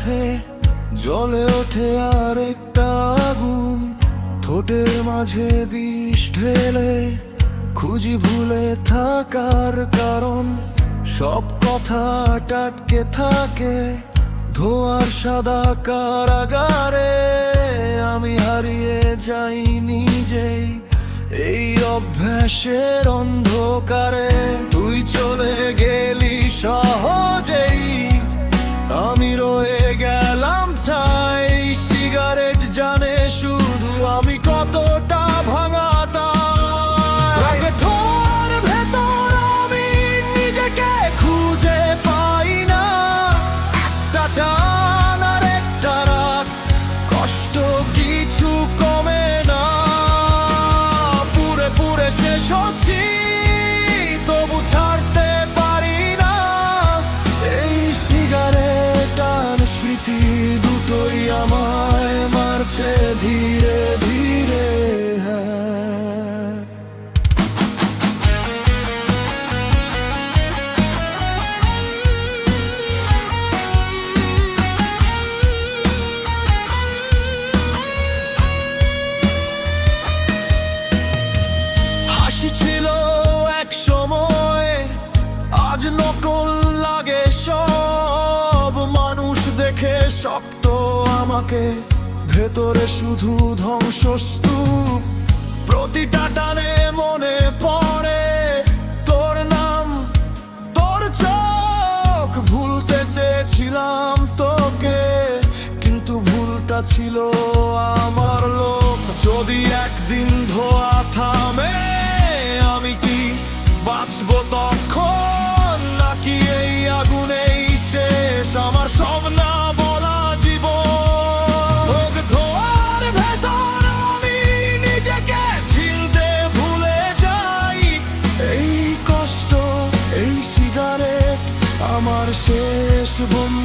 কাছে জ্বলে ওঠে আর একটা আগুন, ঠোঁটের মাঝে বিষ ঢেলে খুঁজি ভুলে থাকার কারণ। সব কথা টাটকে থাকে ধোয়ার সাদা কারাগারে, আমি হারিয়ে যাই নিজেই এই অভ্যাসের অন্ধকারে। তুই চলে গেলি সহজেই, আমি রয়ে গেলাম ছাই। সিগারেট জানে শুধু আমি কতটা ভাঙা তাই। ধোঁয়ার ভেতর আমি নিজেকে খুঁজে পাই না, একটা টান আর একটা রাত, কষ্ট কিছু কমে না। পুরে পুরে শেষ হচ্ছি তবু ছাড়তে পারি না। এই সিগারেট আর স্মৃতি দুটোই আমায় মারছে ধীরে ধীরে। হাসি ছিল এক সময়, আজ নকল লাগে সব। মানুষ দেখে শক্ত আমাকে, ভেতরে শুধু ধ্বংসস্তূপ। প্রতিটা টানে মনে পড়ে তোর নাম, তোর চোখ। ভুলতে চেয়েছিলাম তোকে, কিন্তু ভুলটা ছিল আমার লোক। যদি একদিন ধোয়া থামে, আমি কি বাঁচবো তখন? নাকি এই আগুনেই শেষ আমার সব না বলা জীবন? ধোঁয়ার ভেতর আমি নিজেকে চিনতে ভুলে যাই। এই কষ্ট, এই সিগারেট আমার শেষ বন্ধু।